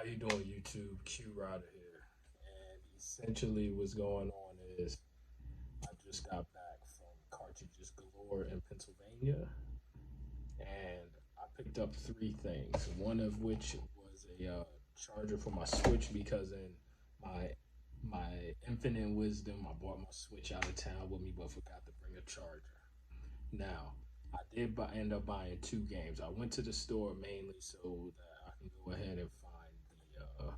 you doing, YouTube? Q Rider here. And essentially, what's going on is I just got back from Cartridges Galore in Pennsylvania, and I picked up three things. One of which was a charger for my Switch because in my infinite wisdom, I bought my Switch out of town with me, but forgot to bring a charger. Now, I did end up buying two games. I went to the store mainly so that I can go ahead and find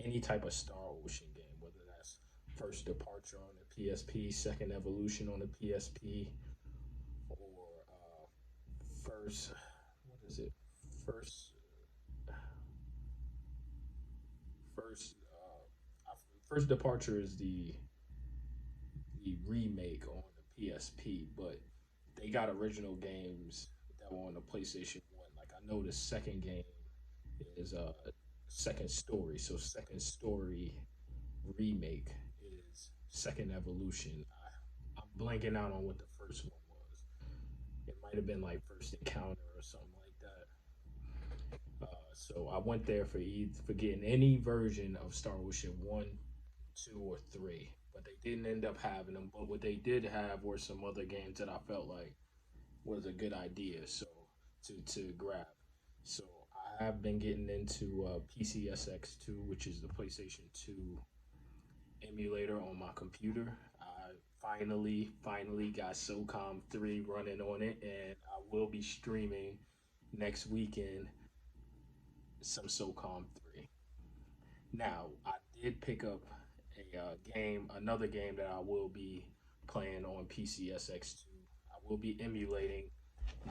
any type of Star Ocean game, whether that's First Departure on the PSP, Second Evolution on the PSP, or first, what is it? First, first, First Departure is the remake on the PSP, but they got original games that were on the PlayStation One. Like I know the second game is Second Story, so Second Story remake is Second Evolution. I'm blanking out on what the first one was. It might have been like First Encounter or something like that. So I went there for getting any version of Star Ocean one, two, or three, but they didn't end up having them. But what they did have were some other games that I felt like was a good idea. So to grab. So I have been getting into PCSX2, which is the PlayStation 2 emulator on my computer. I finally got SOCOM 3 running on it, and I will be streaming next weekend some SOCOM 3. Now, I did pick up another game that I will be playing on PCSX2. I will be emulating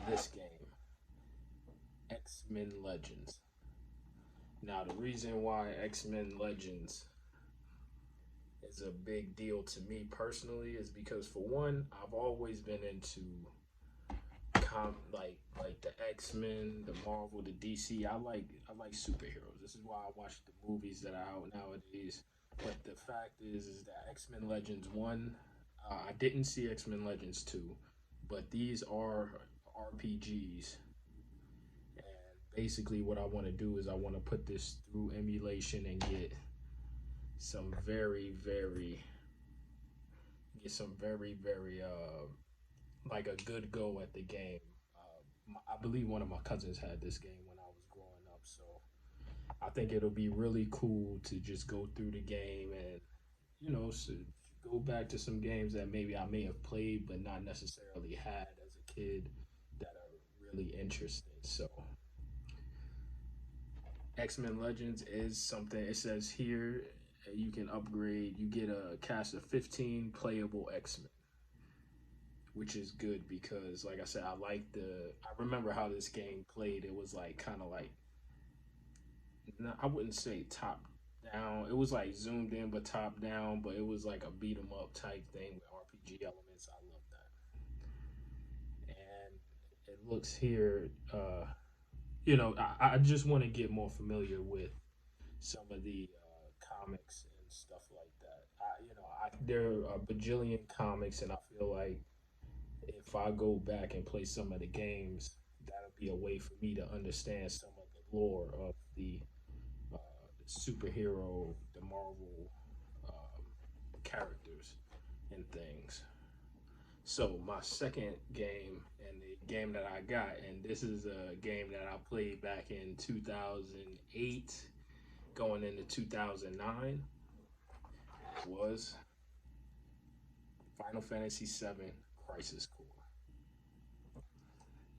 this game, X Men Legends. Now, the reason why X Men Legends is a big deal to me personally is because, for one, I've always been into like the X Men, the Marvel, the DC. I like superheroes. This is why I watch the movies that are out nowadays. But the fact is that X Men Legends one, I didn't see X Men Legends two, but these are RPGs. And basically, what I want to do is I want to put this through emulation and some very very some very very like a good go at the game. I believe one of my cousins had this game when I was growing up, so I think it'll be really cool to just go through the game and so go back to some games that maybe I may have played but not necessarily had as a kid that are really interesting. So X Men Legends is something. It says here you can upgrade. You get a cast of 15 playable X Men, which is good because, like I said, I like the. I remember how this game played. It was like kind of like, I wouldn't say top down. It was like zoomed in but top down, but it was like a beat 'em up type thing with RPG elements. I love that. And it looks here. I just want to get more familiar with some of the comics and stuff like that. There are a bajillion comics, and I feel like if I go back and play some of the games, that'll be a way for me to understand some of the lore of uh, the superhero, the Marvel characters and things. So my second game and the game that I got, and this is a game that I played back in 2008, going into 2009, was Final Fantasy VII Crisis Core.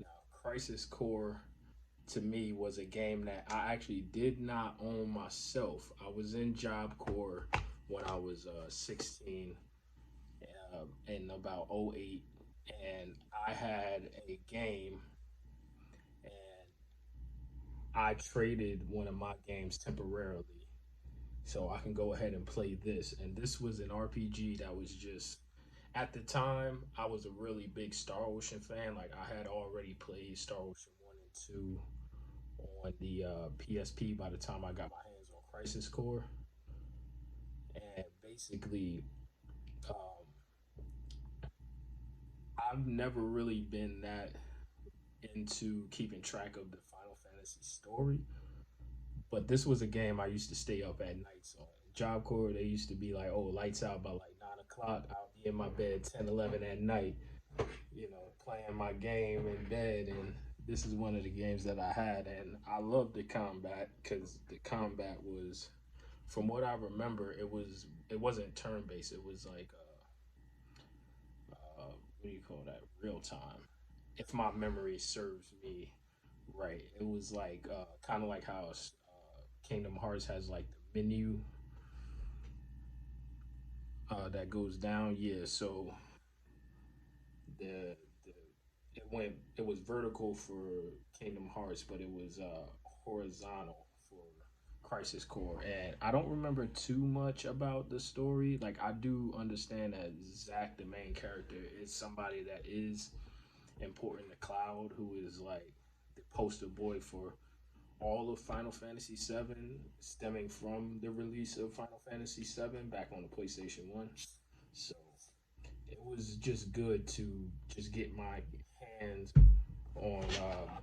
Now, Crisis Core to me was a game that I actually did not own myself. I was in Job Corps when I was 16 in about '08, and I had a game, and I traded one of my games temporarily so I can go ahead and play this. And this was an RPG that was just, at the time, I was a really big Star Ocean fan. Like I had already played Star Ocean 1 and 2 on the PSP by the time I got my hands on Crisis Core. And basically, um, I've never really been that into keeping track of the Final Fantasy story, But this was a game I used to stay up at nights on. Job Corps, they used to be like, oh, lights out by like 9 o'clock. I'll be in my bed 10, 11 at night, playing my game in bed. And this is one of the games that I had. And I loved the combat because the combat was, from what I remember, it wasn't turn based. It was like, what do you call that? Real time. If my memory serves me right, it was like kind of like how Kingdom Hearts has like the menu that goes down. Yeah, so the it was vertical for Kingdom Hearts, but it was horizontal for Crisis Core. And I don't remember too much about the story. Like I do understand that Zack, the main character, is somebody that is important to Cloud, who is like the poster boy for all of Final Fantasy VII, stemming from the release of Final Fantasy VII back on the PlayStation One. So it was just good to just get my hands on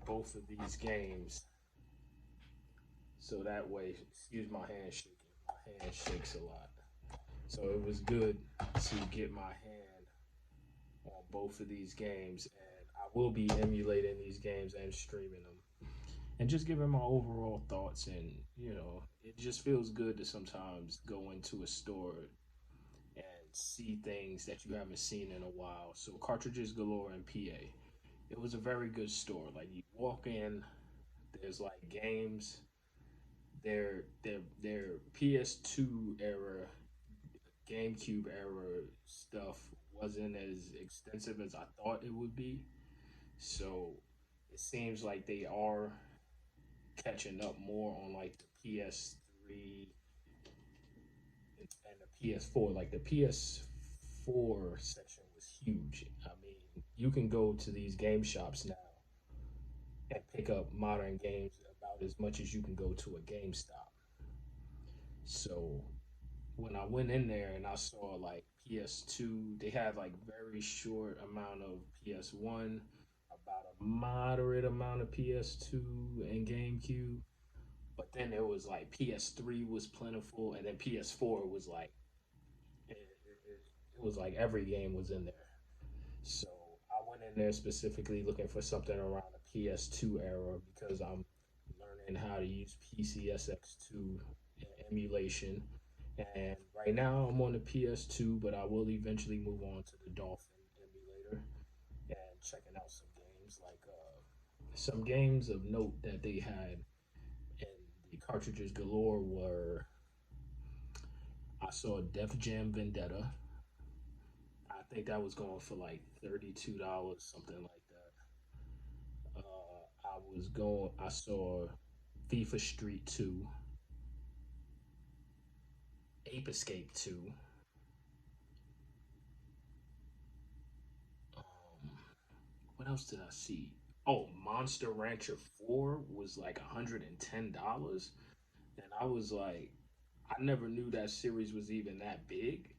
both of these games. So that way, excuse my hand shaking. My hand shakes a lot. So it was good to get my hand on both of these games, and I will be emulating these games and streaming them, and just giving my overall thoughts. And it just feels good to sometimes go into a store and see things that you haven't seen in a while. So Cartridges Galore in PA, it was a very good store. Like you walk in, there's like games. Their PS2 era, GameCube era stuff wasn't as extensive as I thought it would be. So it seems like they are catching up more on like the PS3 and the PS4. Like the PS4 section was huge. I mean, you can go to these game shops now and pick up modern games about as much as you can go to a GameStop. So when I went in there and I saw like PS2, they had like very short amount of PS1, about a moderate amount of PS2 and GameCube. But then there was like PS3 was plentiful, and then PS4 was like it was like every game was in there. So I went in there specifically looking for something around the PS2 era because I'm learning how to use PCSX2 emulation. And right now I'm on the PS2, but I will eventually move on to the Dolphin emulator and checking out some games of note that they had in the Cartridges Galore were, I saw Def Jam Vendetta. I think that was going for like $32, something like that. I saw FIFA Street 2, Ape Escape 2. Um, what else did I see? Oh, Monster Rancher 4 was like $110. And I was like, I never knew that series was even that big,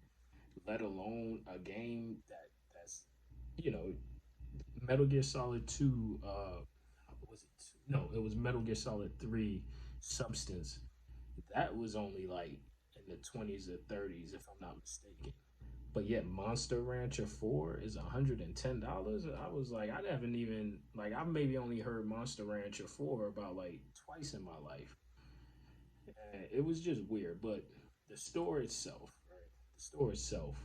let alone a game that's, you know, Metal Gear Solid 2, was it two? No, it was Metal Gear Solid 3 Substance. That was only like in the 20s or 30s, if I'm not mistaken. But yet Monster Rancher 4 is $110. I was like, I haven't even like I've maybe only heard Monster Rancher 4 about like twice in my life. And it was just weird, but the store itself, right? The store itself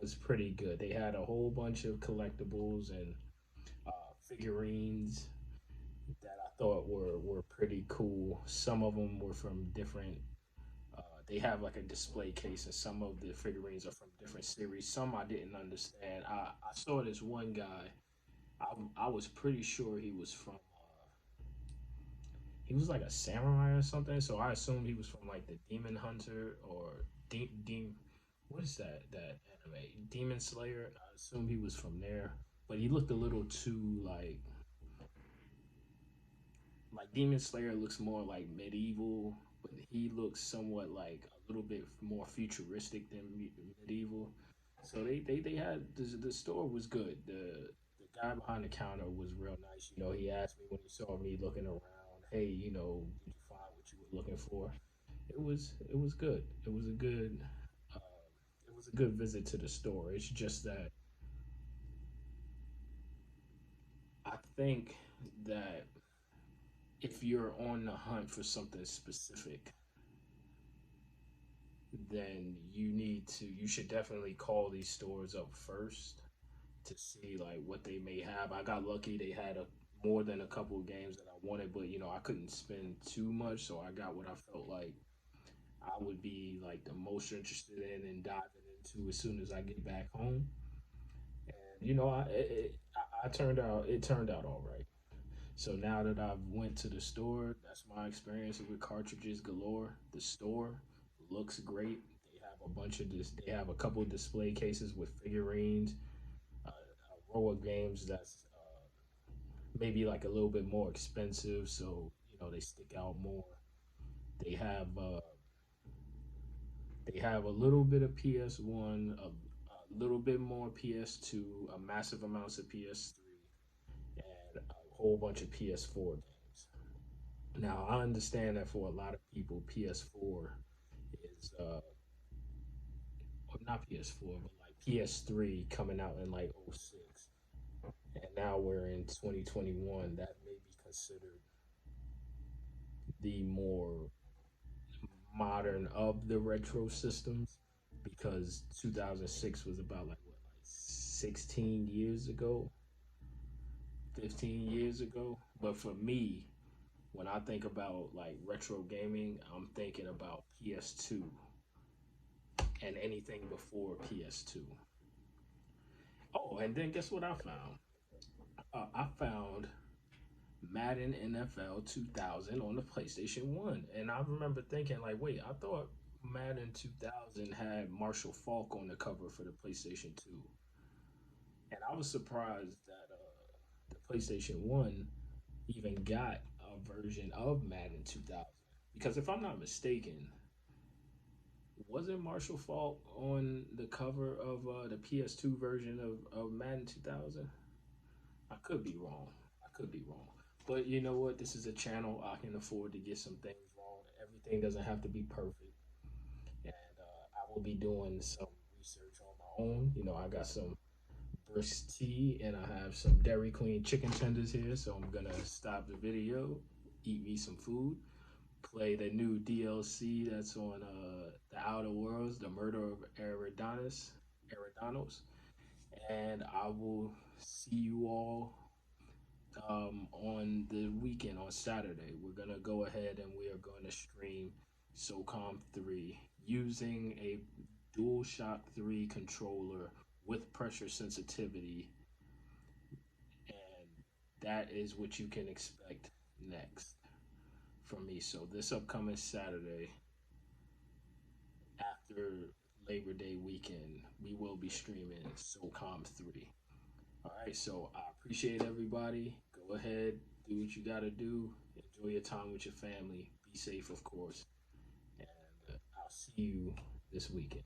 was pretty good. They had a whole bunch of collectibles and figurines that I thought were pretty cool. Some of them were from different. They have like a display case, and some of the figurines are from different series. Some I didn't understand. I saw this one guy. I was pretty sure he was like a samurai or something. So I assumed he was from like the Demon Hunter or what is that anime? Demon Slayer. I assumed he was from there, but he looked a little too like Demon Slayer looks more like medieval, but he looks somewhat like a little bit more futuristic than medieval. So they had the store was good. The guy behind the counter was real nice. He asked me when he saw me looking around, hey, did you find what you looking for. It was good. Uh, it was a good visit to the store. It's just that I think that if you're on the hunt for something specific, then you should definitely call these stores up first to see like what they may have. I got lucky; they had a more than a couple of games that I wanted, but I couldn't spend too much, so I got what I felt like I would be like the most interested in and diving into as soon as I get back home. And I turned out it turned out all right. So now that I've went to the store, that's my experience with Cartridges Galore. The store looks great. They have a bunch of this. They have a couple of display cases with figurines, a row of games that's maybe like a little bit more expensive, so they stick out more. They have uh, they have a little bit of PS1, a little bit more PS2, a massive amounts of PS3, and a whole bunch of PS4 games. Now I understand that for a lot of people, PS4 is or not PS4, but like PS3 coming out in like '06, and now we're in 2021. That may be considered the more modern of the retro systems because 2006 was about like what, like 16 years ago, 15 years ago. But for me, when I think about like retro gaming, I'm thinking about PS2 and anything before PS2. Oh, and then guess what I found? I found Madden NFL 2000 on the PlayStation 1. And I remember thinking, like, wait, I thought Madden 2000 had Marshall Falk on the cover for the PlayStation 2. And I was surprised that the PlayStation 1 even got a version of Madden 2000. Because if I'm not mistaken, wasn't Marshall Falk on the cover of the PS2 version of Madden 2000? I could be wrong. I could be wrong. But you know what? This is a channel I can afford to get some things wrong. Everything doesn't have to be perfect. And I will be doing some research on my own. I got some brisk tea and I have some Dairy Queen chicken tenders here. So I'm going to stop the video, eat me some food, play the new DLC that's on The Outer Worlds, The Murder of Eridanos. And I will see you all on the weekend on Saturday. We're gonna go ahead and we are going to stream SOCOM 3 using a DualShock 3 controller with pressure sensitivity, and that is what you can expect next from me. So this upcoming Saturday after Labor Day weekend, we will be streaming SOCOM 3. All right, so I appreciate everybody. Go ahead, do what you got to do. Enjoy your time with your family. Be safe, of course. And I'll see you this weekend.